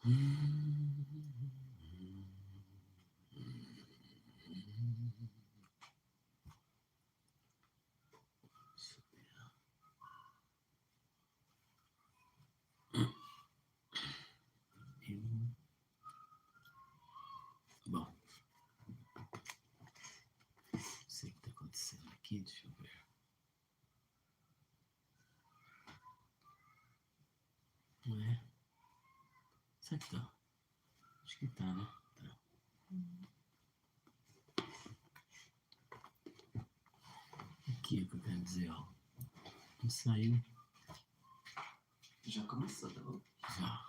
Bom, não sei o que está acontecendo aqui, deixa eu ver. Não é? Será que tá? Acho que tá, né? Tá. Aqui é o que eu quero dizer, ó. Não saiu. Já começou, tá bom? Já.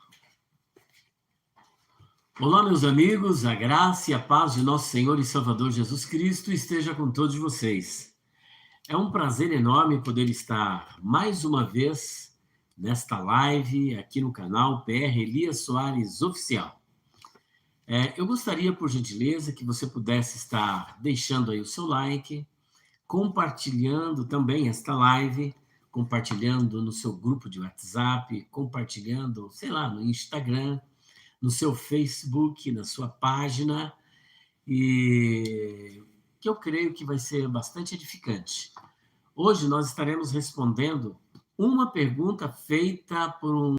Olá, meus amigos, a graça e a paz de nosso Senhor e Salvador Jesus Cristo esteja com todos vocês. É um prazer enorme poder estar mais uma vez nesta live aqui no canal PR Elias Soares Oficial. Eu gostaria, por gentileza, que você pudesse estar deixando aí o seu like, compartilhando também esta live, compartilhando no seu grupo de WhatsApp, compartilhando, sei lá, no Instagram, no seu Facebook, na sua página, e que eu creio que vai ser bastante edificante. Hoje nós estaremos respondendo uma pergunta feita por um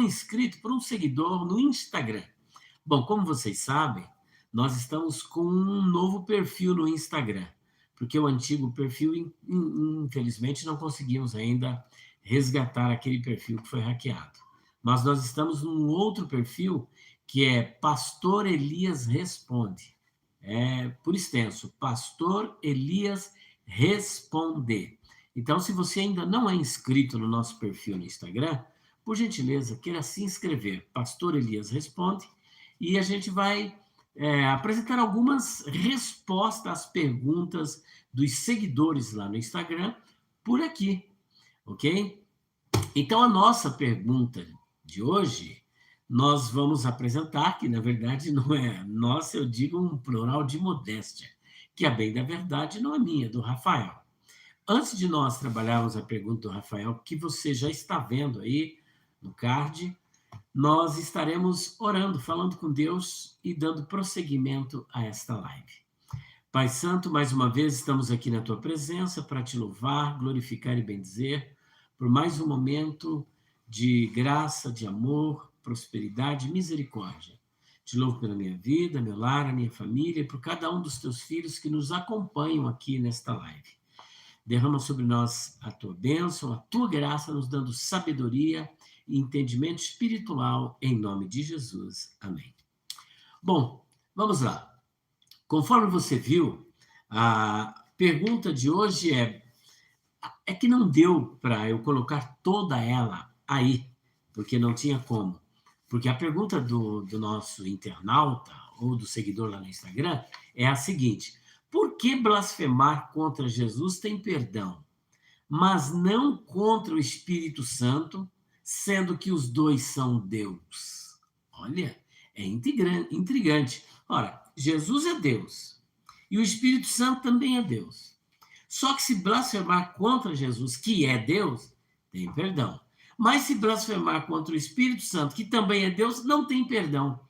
inscrito, por um seguidor no Instagram. Bom, como vocês sabem, nós estamos com um novo perfil no Instagram, porque o antigo perfil, infelizmente, não conseguimos ainda resgatar aquele perfil que foi hackeado. Mas nós estamos num outro perfil, que é Pastor Elias Responde. Por extenso, Pastor Elias Responder. Então, se você ainda não é inscrito no nosso perfil no Instagram, por gentileza, queira se inscrever. Pastor Elias Responde. E a gente vai apresentar algumas respostas às perguntas dos seguidores lá no Instagram, por aqui, ok? Então, a nossa pergunta de hoje, nós vamos apresentar, que na verdade não é nossa, eu digo um plural de modéstia, que a bem da verdade não é minha, é do Rafael. Antes de nós trabalharmos a pergunta do Rafael, que você já está vendo aí no card, nós estaremos orando, falando com Deus e dando prosseguimento a esta live. Pai Santo, mais uma vez estamos aqui na Tua presença para Te louvar, glorificar e bendizer por mais um momento de graça, de amor, prosperidade e misericórdia. Te louvo pela minha vida, meu lar, a minha família e por cada um dos Teus filhos que nos acompanham aqui nesta live. Derrama sobre nós a Tua bênção, a Tua graça, nos dando sabedoria e entendimento espiritual, em nome de Jesus. Amém. Bom, vamos lá. Conforme você viu, a pergunta de hoje é que não deu para eu colocar toda ela aí, porque não tinha como. Porque a pergunta do nosso internauta, ou do seguidor lá no Instagram, é a seguinte: por que blasfemar contra Jesus tem perdão, mas não contra o Espírito Santo, sendo que os dois são Deus? Olha, é intrigante. Ora, Jesus é Deus e o Espírito Santo também é Deus. Só que se blasfemar contra Jesus, que é Deus, tem perdão. Mas se blasfemar contra o Espírito Santo, que também é Deus, não tem perdão.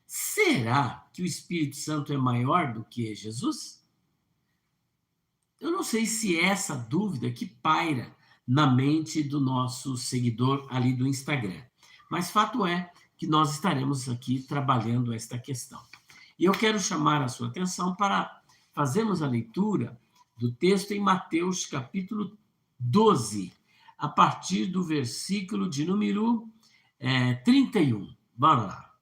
Será que o Espírito Santo é maior do que Jesus? Eu não sei se é essa dúvida que paira na mente do nosso seguidor ali do Instagram. Mas fato é que nós estaremos aqui trabalhando esta questão. E eu quero chamar a sua atenção para fazermos a leitura do texto em Mateus, capítulo 12, a partir do versículo de número 31. Bora lá.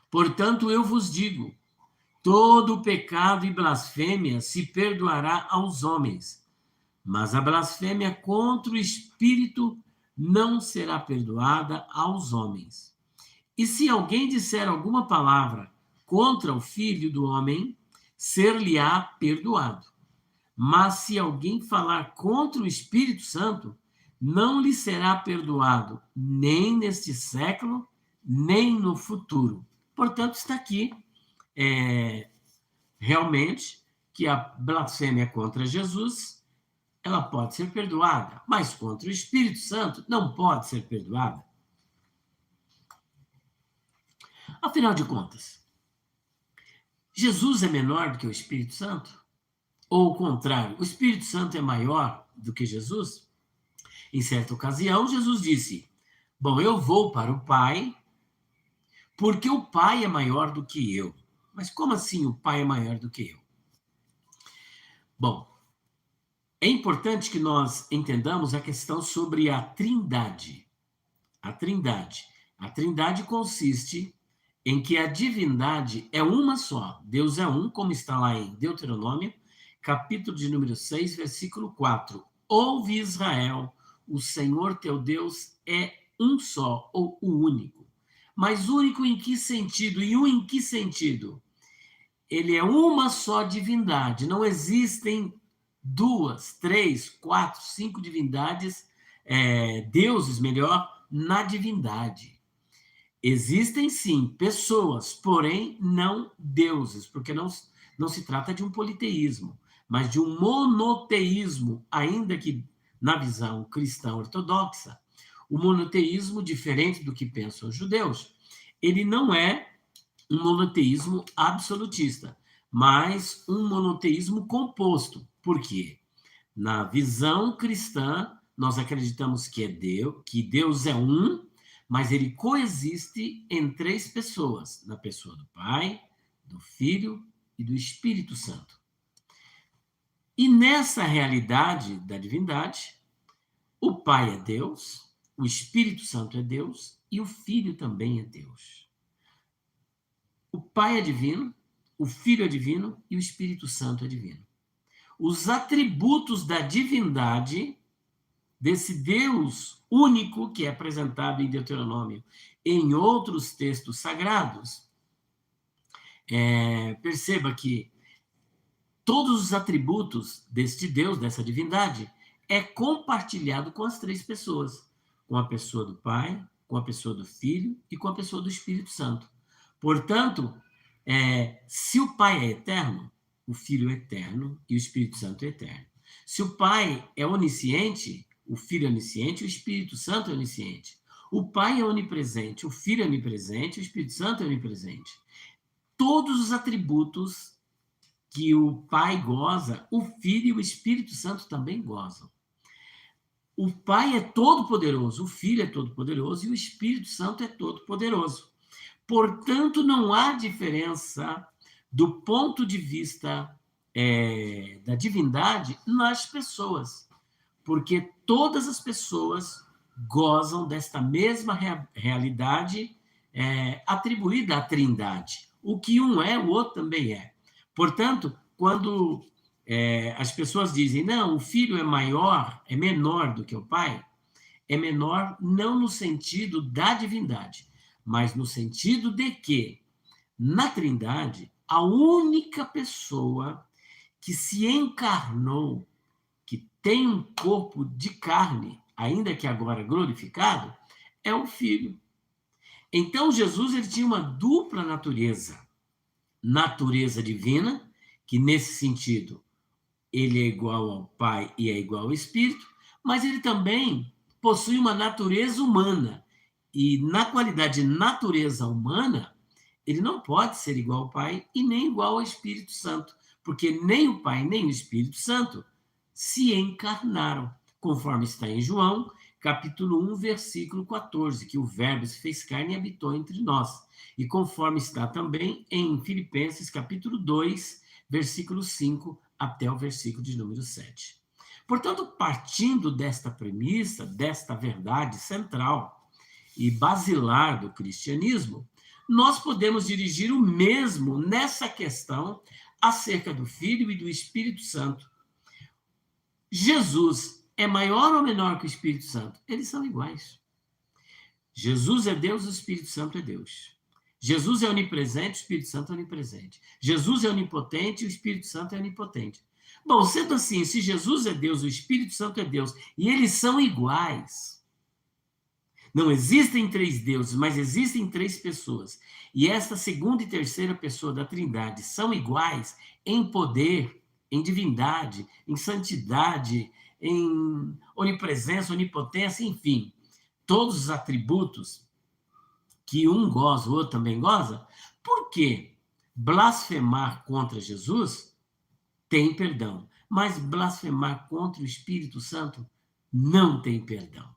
Portanto, eu vos digo, todo pecado e blasfêmia se perdoará aos homens, mas a blasfêmia contra o Espírito não será perdoada aos homens. E se alguém disser alguma palavra contra o Filho do Homem, ser-lhe-á perdoado. Mas se alguém falar contra o Espírito Santo, não lhe será perdoado, nem neste século, nem no futuro. Portanto, está aqui realmente que a blasfêmia contra Jesus, ela pode ser perdoada, mas contra o Espírito Santo não pode ser perdoada. Afinal de contas, Jesus é menor do que o Espírito Santo? Ou o contrário, o Espírito Santo é maior do que Jesus? Em certa ocasião, Jesus disse: bom, eu vou para o Pai, porque o Pai é maior do que eu. Mas como assim o Pai é maior do que eu? Bom, é importante que nós entendamos a questão sobre a Trindade. A Trindade. A Trindade consiste em que a divindade é uma só. Deus é um, como está lá em Deuteronômio, capítulo de número 6, versículo 4. Ouve, Israel, o Senhor teu Deus é um só, ou o único. Mas único em que sentido? E um em que sentido? Ele é uma só divindade. Não existem 2, 3, 4, 5 divindades, deuses, melhor, na divindade. Existem, sim, pessoas, porém não deuses, porque não se trata de um politeísmo, mas de um monoteísmo, ainda que na visão cristã ortodoxa. O monoteísmo, diferente do que pensam os judeus, ele não é um monoteísmo absolutista, mas um monoteísmo composto. Por quê? Na visão cristã, nós acreditamos que Deus é um, mas ele coexiste em 3 pessoas, na pessoa do Pai, do Filho e do Espírito Santo. E nessa realidade da divindade, o Pai é Deus, o Espírito Santo é Deus e o Filho também é Deus. O Pai é divino, o Filho é divino e o Espírito Santo é divino. Os atributos da divindade, desse Deus único que é apresentado em Deuteronômio, em outros textos sagrados, perceba que todos os atributos deste Deus, dessa divindade, é compartilhado com as 3 pessoas, com a pessoa do Pai, com a pessoa do Filho e com a pessoa do Espírito Santo. Portanto, se o Pai é eterno, o Filho é eterno e o Espírito Santo é eterno. Se o Pai é onisciente, o Filho é onisciente, o Espírito Santo é onisciente. O Pai é onipresente, o Filho é onipresente, o Espírito Santo é onipresente. Todos os atributos que o Pai goza, o Filho e o Espírito Santo também gozam. O Pai é todo-poderoso, o Filho é todo-poderoso e o Espírito Santo é todo-poderoso. Portanto, não há diferença do ponto de vista da divindade nas pessoas, porque todas as pessoas gozam desta mesma realidade atribuída à Trindade. O que um é, o outro também é. Portanto, quando as pessoas dizem, não, o filho é menor do que o pai, é menor não no sentido da divindade, mas no sentido de que, na Trindade, a única pessoa que se encarnou, que tem um corpo de carne, ainda que agora glorificado, é o Filho. Então, Jesus ele tinha uma dupla natureza. Natureza divina, que nesse sentido ele é igual ao Pai e é igual ao Espírito, mas ele também possui uma natureza humana. E na qualidade de natureza humana, ele não pode ser igual ao Pai e nem igual ao Espírito Santo, porque nem o Pai nem o Espírito Santo se encarnaram, conforme está em João, capítulo 1, versículo 14, que o Verbo se fez carne e habitou entre nós. E conforme está também em Filipenses, capítulo 2, versículo 5, até o versículo de número 7. Portanto, partindo desta premissa, desta verdade central e basilar do cristianismo, nós podemos dirigir o mesmo nessa questão acerca do Filho e do Espírito Santo. Jesus é maior ou menor que o Espírito Santo? Eles são iguais. Jesus é Deus, o Espírito Santo é Deus. Jesus é onipresente, o Espírito Santo é onipresente. Jesus é onipotente, o Espírito Santo é onipotente. Bom, sendo assim, se Jesus é Deus, o Espírito Santo é Deus, e eles são iguais, não existem 3 deuses, mas existem 3 pessoas, e esta segunda e terceira pessoa da Trindade são iguais em poder, em divindade, em santidade, em onipresença, onipotência, enfim, todos os atributos que um goza, o outro também goza, por quê? Blasfemar contra Jesus tem perdão, mas blasfemar contra o Espírito Santo não tem perdão.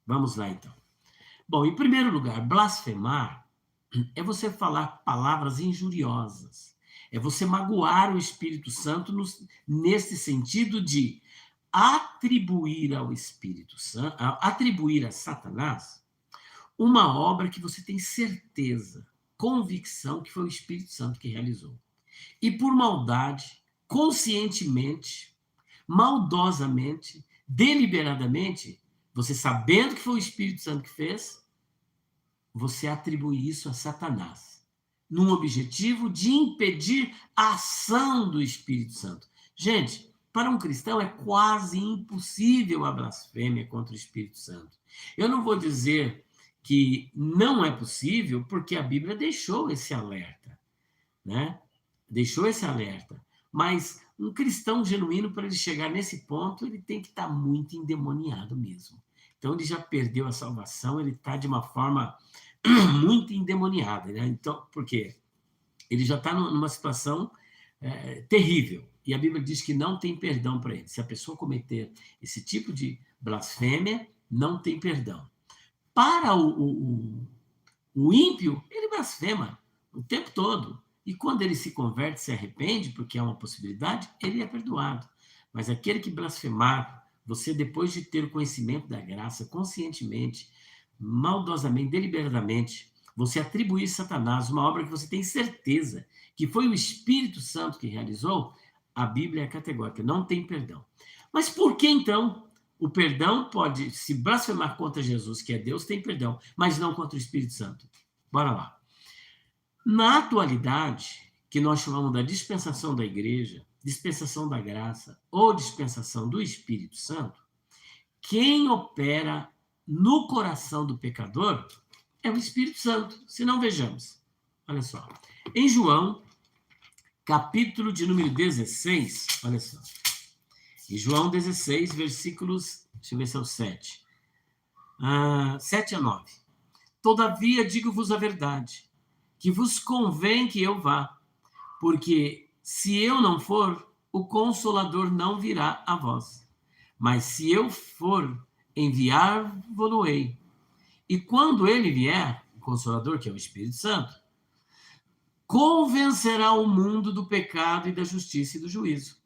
Vamos lá, então. Bom, em primeiro lugar, blasfemar é você falar palavras injuriosas, é você magoar o Espírito Santo nesse sentido de atribuir ao Espírito Santo, atribuir a Satanás uma obra que você tem certeza, convicção que foi o Espírito Santo que realizou. E por maldade, conscientemente, maldosamente, deliberadamente, você sabendo que foi o Espírito Santo que fez, você atribui isso a Satanás, num objetivo de impedir a ação do Espírito Santo. Gente, para um cristão é quase impossível a blasfêmia contra o Espírito Santo. Eu não vou dizer que não é possível, porque a Bíblia deixou esse alerta, né? Deixou esse alerta. Mas um cristão genuíno, para ele chegar nesse ponto, ele tem que estar muito endemoniado mesmo. Então, ele já perdeu a salvação, ele está de uma forma muito endemoniada, né? Então, por quê? Ele já está numa situação terrível. E a Bíblia diz que não tem perdão para ele. Se a pessoa cometer esse tipo de blasfêmia, não tem perdão. Para o ímpio, ele blasfema o tempo todo. E quando ele se converte, se arrepende, porque é uma possibilidade, ele é perdoado. Mas aquele que blasfemar, você depois de ter o conhecimento da graça, conscientemente, maldosamente, deliberadamente, você atribuir a Satanás uma obra que você tem certeza que foi o Espírito Santo que realizou, a Bíblia é categórica, não tem perdão. Mas por que então o perdão pode se blasfemar contra Jesus, que é Deus, tem perdão, mas não contra o Espírito Santo? Bora lá. Na atualidade, que nós chamamos da dispensação da igreja, dispensação da graça ou dispensação do Espírito Santo, quem opera no coração do pecador é o Espírito Santo. Se não, vejamos. Olha só. Em João, capítulo de número 16, olha só. Em João 16, versículos, deixa eu ver se é o 7. 7 a 9. Todavia, digo-vos a verdade, que vos convém que eu vá, porque se eu não for, o Consolador não virá a vós. Mas se eu for, enviar-vos-ei. E quando ele vier, o Consolador, que é o Espírito Santo, convencerá o mundo do pecado e da justiça e do juízo.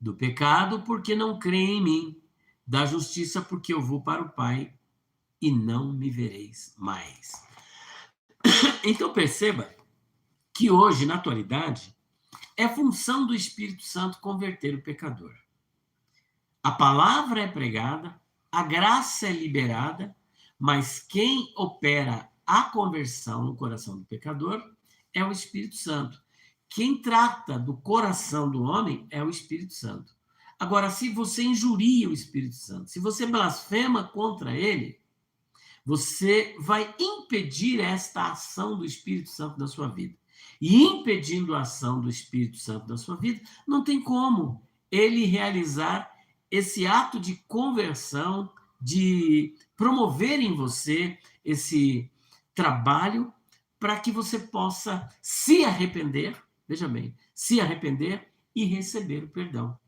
Do pecado, porque não creem em mim. Da justiça, porque eu vou para o Pai e não me vereis mais. Então perceba que hoje, na atualidade, é função do Espírito Santo converter o pecador. A palavra é pregada, a graça é liberada, mas quem opera a conversão no coração do pecador é o Espírito Santo. Quem trata do coração do homem é o Espírito Santo. Agora, se você injuria o Espírito Santo, se você blasfema contra ele, você vai impedir esta ação do Espírito Santo na sua vida. E impedindo a ação do Espírito Santo na sua vida, não tem como ele realizar esse ato de conversão, de promover em você esse trabalho para que você possa se arrepender, veja bem, se arrepender e receber o perdão.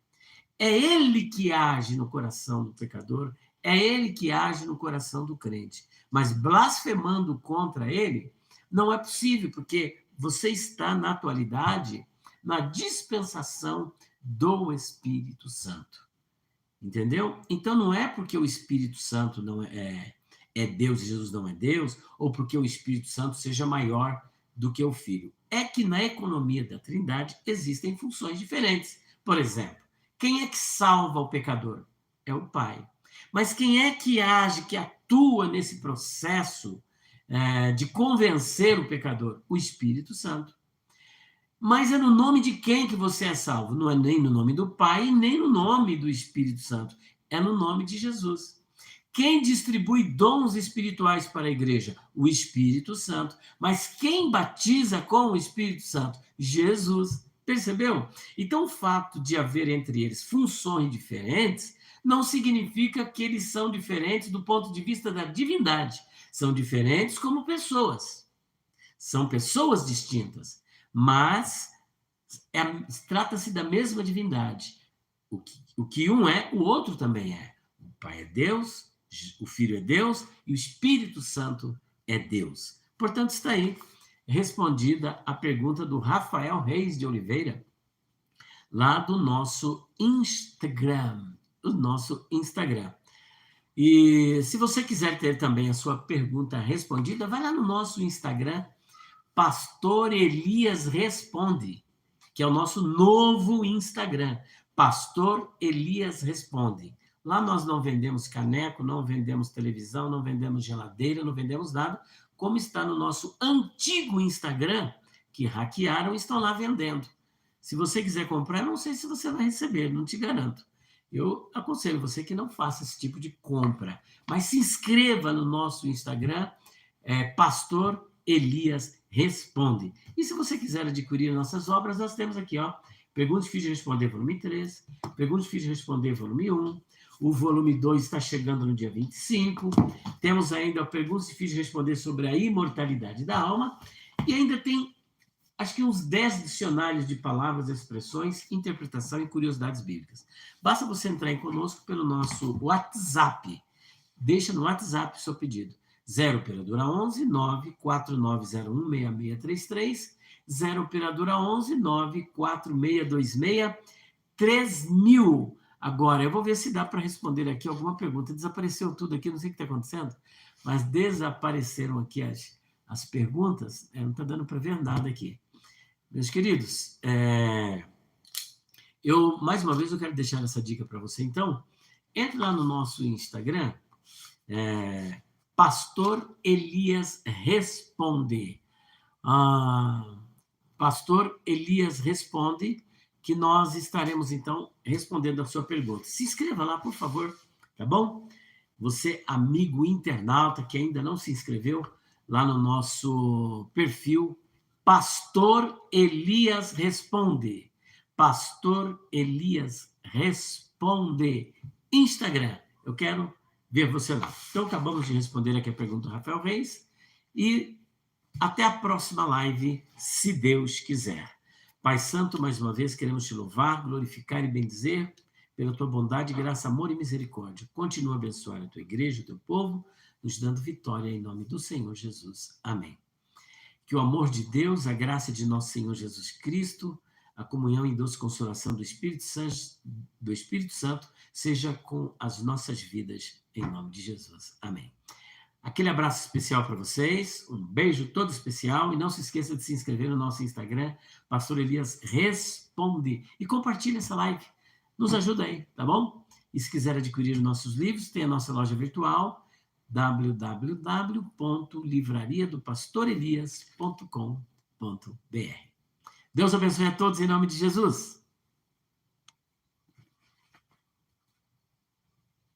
É ele que age no coração do pecador, é ele que age no coração do crente. Mas blasfemando contra ele, não é possível, porque você está, na atualidade, na dispensação do Espírito Santo. Entendeu? Então, não é porque o Espírito Santo não é Deus e Jesus não é Deus, ou porque o Espírito Santo seja maior do que o Filho. É que na economia da Trindade existem funções diferentes. Por exemplo, quem é que salva o pecador? É o Pai. Mas quem é que age, que atua nesse processo de convencer o pecador? O Espírito Santo. Mas é no nome de quem que você é salvo? Não é nem no nome do Pai, nem no nome do Espírito Santo. É no nome de Jesus. Quem distribui dons espirituais para a igreja? O Espírito Santo. Mas quem batiza com o Espírito Santo? Jesus. Percebeu? Então, o fato de haver entre eles funções diferentes não significa que eles são diferentes do ponto de vista da divindade. São diferentes como pessoas. São pessoas distintas, mas trata-se da mesma divindade. O que um é, o outro também é. O Pai é Deus, o Filho é Deus e o Espírito Santo é Deus. Portanto, está aí respondida a pergunta do Rafael Reis de Oliveira, lá do nosso Instagram. E se você quiser ter também a sua pergunta respondida, vai lá no nosso Instagram, Pastor Elias Responde, que é o nosso novo Instagram, Pastor Elias Responde. Lá nós não vendemos caneco, não vendemos televisão, não vendemos geladeira, não vendemos nada, como está no nosso antigo Instagram, que hackearam e estão lá vendendo. Se você quiser comprar, não sei se você vai receber, não te garanto. Eu aconselho você que não faça esse tipo de compra, mas se inscreva no nosso Instagram, Pastor Elias Responde. E se você quiser adquirir nossas obras, nós temos aqui, ó, Perguntas Difíceis de Responder, volume 3, Perguntas Difíceis de Responder, volume 1, o volume 2 está chegando no dia 25, temos ainda Perguntas Difíceis de Responder sobre a imortalidade da alma, e ainda tem, acho que uns 10 dicionários de palavras, expressões, interpretação e curiosidades bíblicas. Basta você entrar em conosco pelo nosso WhatsApp. Deixa no WhatsApp o seu pedido. 0 operadora 11 94901 6633, 0 operadora 11 94626 3000. Agora, eu vou ver se dá para responder aqui alguma pergunta. Desapareceu tudo aqui, não sei o que está acontecendo, mas desapareceram aqui as perguntas. Não está dando para ver nada aqui. Meus queridos, mais uma vez, eu quero deixar essa dica para você. Então, entre lá no nosso Instagram, Pastor Elias Responde. Pastor Elias Responde, que nós estaremos, então, respondendo a sua pergunta. Se inscreva lá, por favor, tá bom? Você, amigo internauta, que ainda não se inscreveu, lá no nosso perfil, Pastor Elias Responde. Pastor Elias Responde. Instagram. Eu quero ver você lá. Então, acabamos de responder aqui a pergunta do Rafael Reis. E até a próxima live, se Deus quiser. Pai Santo, mais uma vez, queremos te louvar, glorificar e bendizer pela tua bondade, graça, amor e misericórdia. Continua a abençoar a tua igreja, o teu povo, nos dando vitória em nome do Senhor Jesus. Amém. Que o amor de Deus, a graça de nosso Senhor Jesus Cristo, a comunhão e doce consolação do Espírito Santo seja com as nossas vidas, em nome de Jesus. Amém. Aquele abraço especial para vocês, um beijo todo especial, e não se esqueça de se inscrever no nosso Instagram, Pastor Elias Responde, e compartilhe essa live, nos ajuda aí, tá bom? E se quiser adquirir nossos livros, tem a nossa loja virtual, www.livrariadopastorelias.com.br. Deus abençoe a todos em nome de Jesus.